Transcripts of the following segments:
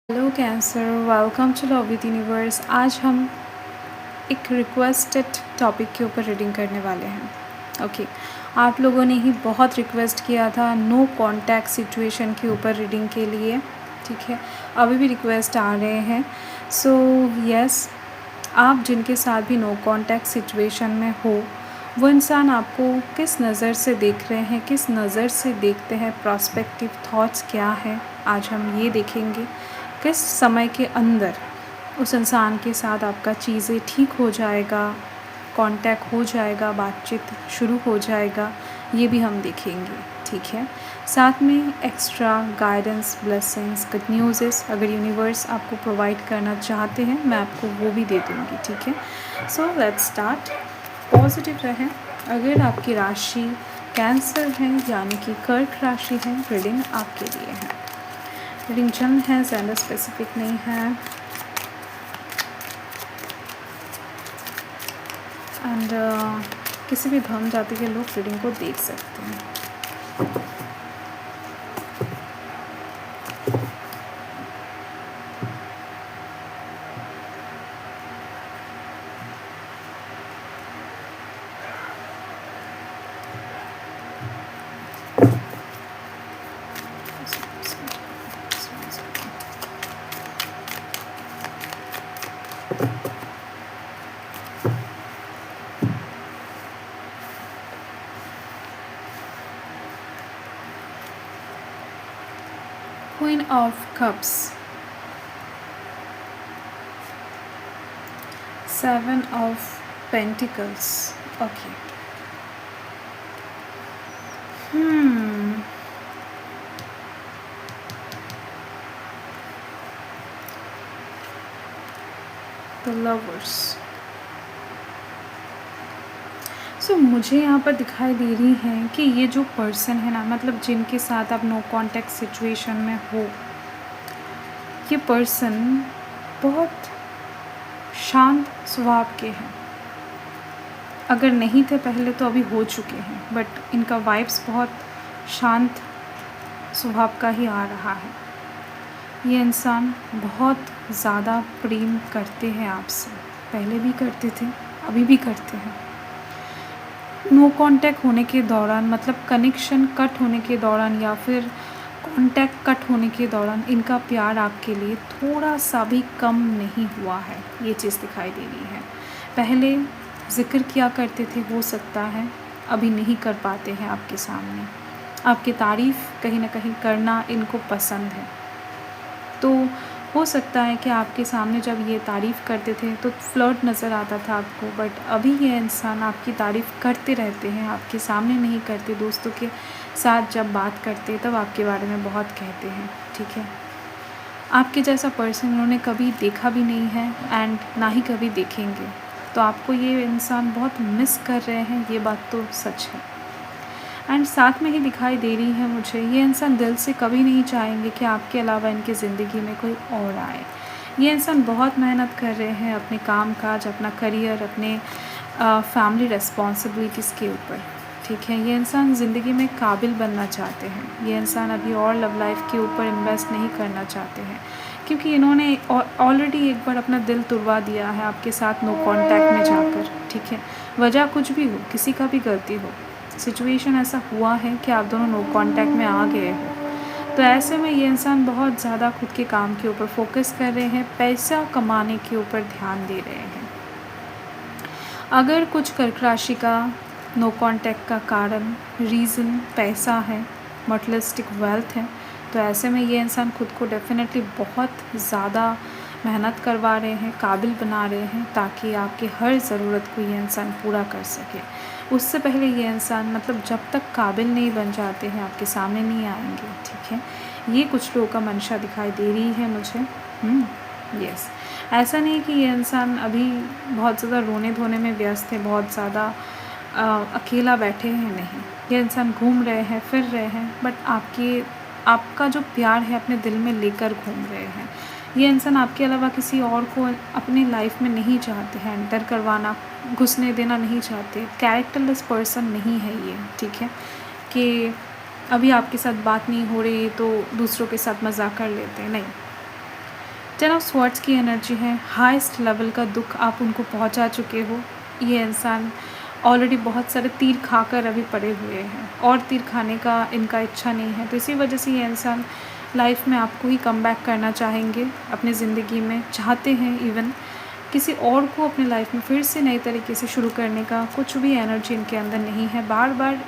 Hello cancer, welcome to love with universe. आज हम एक रिक्वेस्टेड टॉपिक के ऊपर रीडिंग करने वाले हैं। ओके, आप लोगों ने ही बहुत रिक्वेस्ट किया था नो कॉन्टैक्ट सिचुएशन के ऊपर रीडिंग के लिए। ठीक है, अभी भी रिक्वेस्ट आ रहे हैं। सो यस, आप जिनके साथ भी नो कॉन्टैक्ट सिचुएशन में हो, वो इंसान आपको किस नज़र से देख रहे हैं, किस नज़र से देखते हैं, प्रॉस्पेक्टिव थॉट्स क्या है, आज हम ये देखेंगे। किस समय के अंदर उस इंसान के साथ आपका चीज़ें ठीक हो जाएगा, कांटेक्ट हो जाएगा, बातचीत शुरू हो जाएगा, ये भी हम देखेंगे। ठीक है, साथ में extra guidance, blessings, good news अगर यूनिवर्स आपको प्रोवाइड करना चाहते हैं, मैं आपको वो भी दे दूँगी। ठीक है, सो लेट्स स्टार्ट। पॉजिटिव रहें। अगर आपकी राशि कैंसर है यानी कि कर्क राशि है, रीडिंग आपके लिए है। रीडिंग जनरल है, जेंडर स्पेसिफिक नहीं है। एंड किसी भी धर्म जाति के लोग रीडिंग को देख सकते हैं। Queen of Cups, Seven of Pentacles. Okay. The Lovers. सो मुझे यहाँ पर दिखाई दे रही है कि ये जो पर्सन है ना, मतलब जिनके साथ आप नो कॉन्टैक्ट सिचुएशन में हो, ये पर्सन बहुत शांत स्वभाव के हैं। अगर नहीं थे पहले तो अभी हो चुके हैं, बट इनका वाइब्स बहुत शांत स्वभाव का ही आ रहा है। ये इंसान बहुत ज़्यादा प्रेम करते हैं आपसे, पहले भी करते थे, अभी भी करते हैं। नो कांटेक्ट होने के दौरान, मतलब कनेक्शन कट होने के दौरान या फिर कांटेक्ट कट होने के दौरान, इनका प्यार आपके लिए थोड़ा सा भी कम नहीं हुआ है, ये चीज़ दिखाई दे रही है। पहले जिक्र किया करते थे, हो सकता है अभी नहीं कर पाते हैं आपके सामने। आपकी तारीफ़ कहीं ना कहीं करना इनको पसंद है, तो हो सकता है कि आपके सामने जब ये तारीफ़ करते थे तो फ्लर्ट नज़र आता था आपको, बट अभी ये इंसान आपकी तारीफ़ करते रहते हैं, आपके सामने नहीं करते, दोस्तों के साथ जब बात करते तब आपके बारे में बहुत कहते हैं। ठीक है, आपके जैसा पर्सन उन्होंने कभी देखा भी नहीं है एंड ना ही कभी देखेंगे, तो आपको ये इंसान बहुत मिस कर रहे हैं, ये बात तो सच है। एंड साथ में ही दिखाई दे रही है मुझे, ये इंसान दिल से कभी नहीं चाहेंगे कि आपके अलावा इनकी ज़िंदगी में कोई और आए। ये इंसान बहुत मेहनत कर रहे हैं अपने काम काज, अपना करियर, अपने फैमिली रिस्पॉन्सिबिलिटीज़ के ऊपर। ठीक है, ये इंसान ज़िंदगी में काबिल बनना चाहते हैं। ये इंसान अभी और लव लाइफ के ऊपर इन्वेस्ट नहीं करना चाहते हैं, क्योंकि इन्होंने ऑलरेडी एक बार अपना दिल तुड़वा दिया है आपके साथ नो कॉन्टैक्ट में जाकर। ठीक है, वजह कुछ भी हो, किसी का भी गलती हो, सिचुएशन ऐसा हुआ है कि आप दोनों नो कांटेक्ट में आ गए हो, तो ऐसे में ये इंसान बहुत ज़्यादा खुद के काम के ऊपर फोकस कर रहे हैं, पैसा कमाने के ऊपर ध्यान दे रहे हैं। अगर कुछ कर्क राशि का नो कांटेक्ट का कारण, रीज़न पैसा है, मटेरियलिस्टिक वेल्थ है, तो ऐसे में ये इंसान खुद को डेफिनेटली बहुत ज़्यादा मेहनत करवा रहे हैं, काबिल बना रहे हैं, ताकि आपकी हर ज़रूरत को ये इंसान पूरा कर सके। उससे पहले ये इंसान, मतलब जब तक काबिल नहीं बन जाते हैं, आपके सामने नहीं आएंगे। ठीक है, ये कुछ लोगों का मंशा दिखाई दे रही है मुझे। यस, ऐसा नहीं कि ये इंसान अभी बहुत ज़्यादा रोने धोने में व्यस्त है, बहुत ज़्यादा अकेला बैठे हैं, नहीं। ये इंसान घूम रहे हैं, फिर रहे हैं, बट आपका जो प्यार है अपने दिल में लेकर घूम रहे हैं। ये इंसान आपके अलावा किसी और को अपनी लाइफ में नहीं चाहते हैं, एंटर करवाना, घुसने देना नहीं चाहते। कैरेक्टरलेस पर्सन नहीं है ये। ठीक है, कि अभी आपके साथ बात नहीं हो रही तो दूसरों के साथ मजाक कर लेते हैं, नहीं। टेन ऑफ स्वॉर्ड्स की एनर्जी है, हाईएस्ट लेवल का दुख आप उनको पहुंचा चुके हो। ये इंसान ऑलरेडी बहुत सारे तीर खाकर अभी पड़े हुए हैं और तीर खाने का इनका इच्छा नहीं है, तो इसी वजह से ये इंसान लाइफ में आपको ही कम बैक करना चाहेंगे, अपनी ज़िंदगी में चाहते हैं। इवन किसी और को अपने लाइफ में फिर से नए तरीके से शुरू करने का कुछ भी एनर्जी इनके अंदर नहीं है। बार बार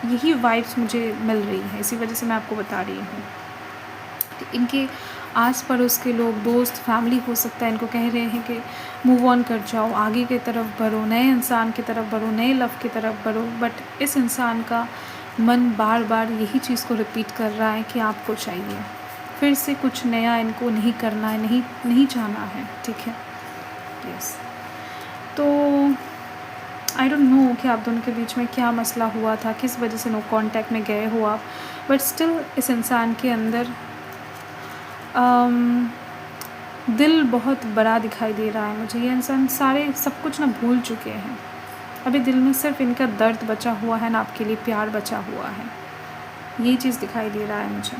यही वाइब्स मुझे मिल रही है, इसी वजह से मैं आपको बता रही हूँ। इनके आस पड़ोस के लोग, दोस्त, फैमिली हो सकता है इनको कह रहे हैं कि मूव ऑन कर जाओ, आगे की तरफ बढ़ो, नए इंसान की तरफ बढ़ो, नए लव की तरफ बढ़ो। बट इस इंसान का मन बार बार यही चीज़ को रिपीट कर रहा है कि आपको चाहिए फिर से कुछ नया, इनको नहीं करना है, नहीं चाहना है। ठीक है, यस। तो आई डोंट नो कि आप दोनों के बीच में क्या मसला हुआ था, किस वजह से नो कांटेक्ट में गए हो आप, बट स्टिल इस इंसान के अंदर दिल बहुत बड़ा दिखाई दे रहा है मुझे। ये इंसान सारे सब कुछ ना भूल चुके हैं, अभी दिल में सिर्फ इनका दर्द बचा हुआ है ना, आपके लिए प्यार बचा हुआ है, ये चीज़ दिखाई दे रहा है मुझे।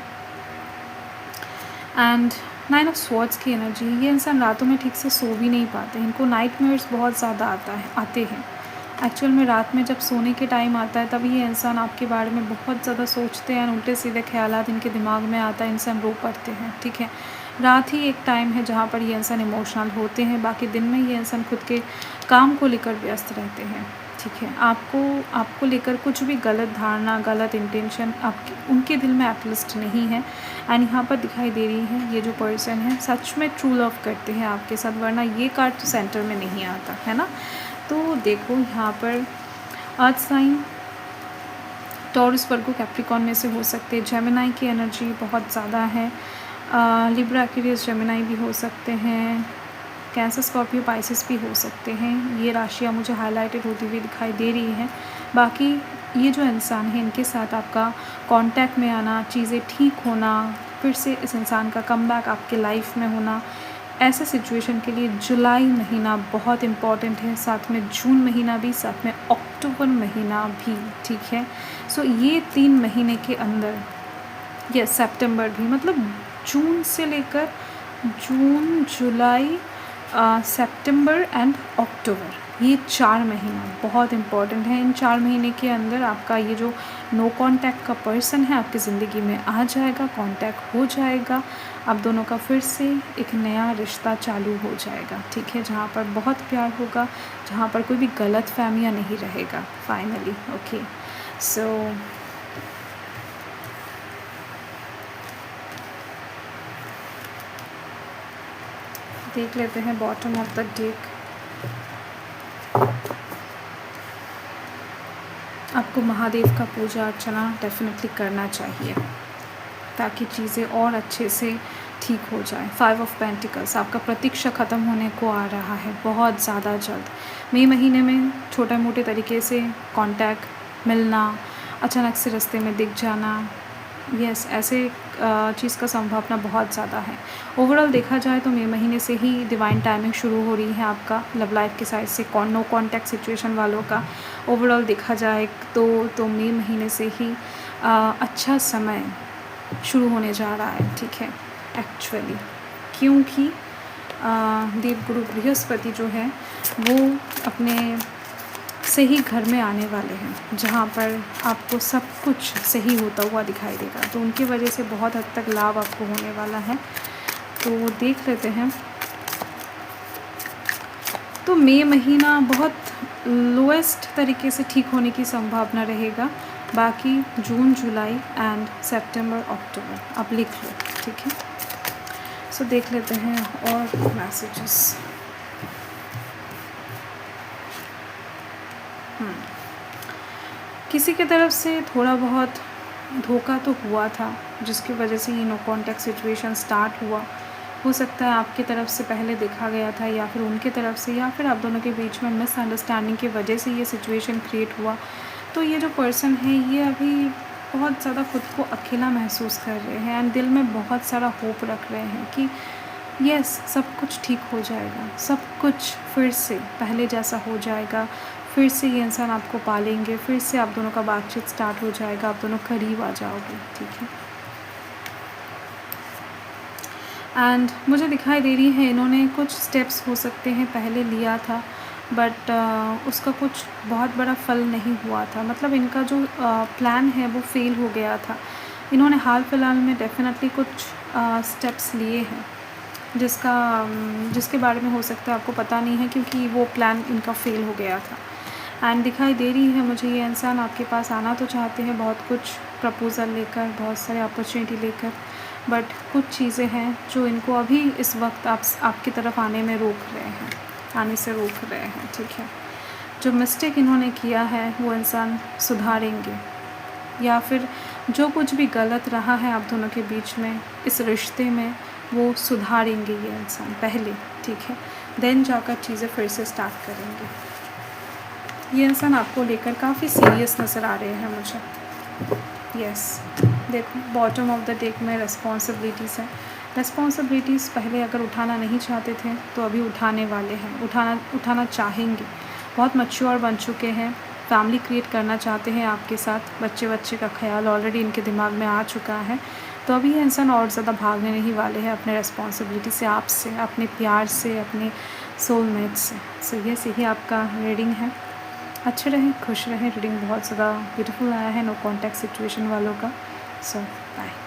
एंड 9 ऑफ स्वॉर्ड्स की एनर्जी, ये इंसान रातों में ठीक से सो भी नहीं पाते, इनको नाइटमेयर्स बहुत ज़्यादा आते हैं। एक्चुअल में रात में जब सोने के टाइम आता है तभी ये इंसान आपके बारे में बहुत ज़्यादा सोचते हैं, उल्टे सीधे ख्यालात इनके दिमाग में आता है, इंसान रो पड़ते हैं। ठीक है, रात ही एक टाइम है जहाँ पर ये इंसान इमोशनल होते हैं, बाकी दिन में ये इंसान खुद के काम को लेकर व्यस्त रहते हैं। ठीक है, आपको लेकर कुछ भी गलत धारणा, गलत इंटेंशन उनके दिल में एटलीस्ट नहीं है। एंड यहाँ पर दिखाई दे रही है ये जो पर्सन है सच में ट्रू लव करते हैं आपके साथ, वरना ये कार्ड तो सेंटर में नहीं आता है ना। तो देखो यहाँ पर अर्थ साइन टॉरस, वर्गो, कैप्रिकॉन में से हो सकते हैं। जेमिनाई की एनर्जी बहुत ज़्यादा है, लिब्रा, एक्वेरियस, जेमिनाई भी हो सकते हैं, कैंसर, स्कॉर्पियो, पाइसेस भी हो सकते हैं। ये राशियाँ मुझे हाईलाइटेड होती हुई दिखाई दे रही हैं। बाकी ये जो इंसान है इनके साथ आपका कांटेक्ट में आना, चीज़ें ठीक होना, फिर से इस इंसान का कमबैक आपके लाइफ में होना, ऐसे सिचुएशन के लिए जुलाई महीना बहुत इम्पॉर्टेंट है, साथ में जून महीना भी, साथ में अक्टूबर महीना भी। ठीक है, सो ये 3 महीने के अंदर, ये सितंबर भी, मतलब जून से लेकर जून, जुलाई, सितंबर एंड अक्टूबर, ये 4 महीना बहुत इम्पॉर्टेंट है। इन 4 महीने के अंदर आपका ये जो नो कांटेक्ट का पर्सन है आपकी ज़िंदगी में आ जाएगा, कांटेक्ट हो जाएगा, आप दोनों का फिर से एक नया रिश्ता चालू हो जाएगा। ठीक है, जहाँ पर बहुत प्यार होगा, जहाँ पर कोई भी गलत फहमियाँ नहीं रहेगा फाइनली। ओके, सो देख लेते हैं बॉटम ऑफ द डेक। आपको महादेव का पूजा अर्चना डेफिनेटली करना चाहिए ताकि चीज़ें और अच्छे से ठीक हो जाए। 5 ऑफ पेंटिकल्स, आपका प्रतीक्षा ख़त्म होने को आ रहा है बहुत ज़्यादा जल्द। मई महीने में छोटे मोटे तरीके से कांटेक्ट मिलना, अचानक से रास्ते में दिख जाना, यस, ऐसे चीज़ का संभावना बहुत ज़्यादा है। ओवरऑल देखा जाए तो मई महीने से ही डिवाइन टाइमिंग शुरू हो रही है आपका लव लाइफ के साइड से, नो कांटेक्ट सिचुएशन वालों का। ओवरऑल देखा जाए तो मई महीने से ही अच्छा समय शुरू होने जा रहा है। ठीक है, एक्चुअली क्योंकि देवगुरु बृहस्पति जो है वो अपने सही घर में आने वाले हैं जहाँ पर आपको सब कुछ सही होता हुआ दिखाई देगा, तो उनकी वजह से बहुत हद तक लाभ आपको होने वाला है। तो देख लेते हैं। तो मई महीना बहुत लोएस्ट तरीके से ठीक होने की संभावना रहेगा, बाकी जून, जुलाई एंड सितंबर, अक्टूबर आप लिख लो। ठीक है, सो देख लेते हैं और मैसेजेस। किसी की तरफ से थोड़ा बहुत धोखा तो हुआ था जिसकी वजह से ये नो कांटेक्ट सिचुएशन स्टार्ट हुआ। हो सकता है आपकी तरफ से पहले देखा गया था या फिर उनके तरफ से, या फिर आप दोनों के बीच में मिसअंडरस्टैंडिंग की वजह से ये सिचुएशन क्रिएट हुआ। तो ये जो पर्सन है ये अभी बहुत ज़्यादा खुद को अकेला महसूस कर रहे हैं एंड दिल में बहुत सारा होप रख रहे हैं कि यस, सब कुछ ठीक हो जाएगा, सब कुछ फिर से पहले जैसा हो जाएगा, फिर से ये इंसान आपको पालेंगे, फिर से आप दोनों का बातचीत स्टार्ट हो जाएगा, आप दोनों करीब आ जाओगे। ठीक है, एंड मुझे दिखाई दे रही है इन्होंने कुछ स्टेप्स हो सकते हैं पहले लिया था, बट उसका कुछ बहुत बड़ा फल नहीं हुआ था। मतलब इनका जो प्लान है वो फ़ेल हो गया था। इन्होंने हाल फिलहाल में डेफ़िनेटली कुछ स्टेप्स लिए हैं जिसके बारे में हो सकता है आपको पता नहीं है, क्योंकि वो प्लान इनका फ़ेल हो गया था। एंड दिखाई दे रही है मुझे ये इंसान आपके पास आना तो चाहते हैं बहुत कुछ प्रपोज़ल लेकर, बहुत सारे अपॉर्चुनिटी लेकर, बट कुछ चीज़ें हैं जो इनको अभी इस वक्त आपकी तरफ आने में रोक रहे हैं, आने से रोक रहे हैं। ठीक है, जो मिस्टेक इन्होंने किया है वो इंसान सुधारेंगे, या फिर जो कुछ भी गलत रहा है आप दोनों के बीच में इस रिश्ते में वो सुधारेंगे ये इंसान पहले। ठीक है, देन जाकर चीज़ें फिर से स्टार्ट करेंगे। ये इंसान आपको लेकर काफ़ी सीरियस नज़र आ रहे हैं मुझे। यस, देखो बॉटम ऑफ द डेक में रिस्पॉन्सिबिलिटीज़ हैं। रिस्पॉन्सिबिलिटीज़ पहले अगर उठाना नहीं चाहते थे तो अभी उठाने वाले हैं, उठाना चाहेंगे। बहुत मैच्योर बन चुके हैं, फैमिली क्रिएट करना चाहते हैं आपके साथ। बच्चे का ख्याल ऑलरेडी इनके दिमाग में आ चुका है। तो अभी ये इंसान और ज़्यादा भागने नहीं वाले हैं अपने रिस्पॉन्सिबिलिटी से, आपसे, अपने प्यार से, अपने सोलमेट से। सो ये यही आपका रीडिंग है। अच्छे रहें, खुश रहें। रीडिंग बहुत ज़्यादा ब्यूटीफुल आया है नो कॉन्टैक्ट सिचुएशन वालों का। सो बाय।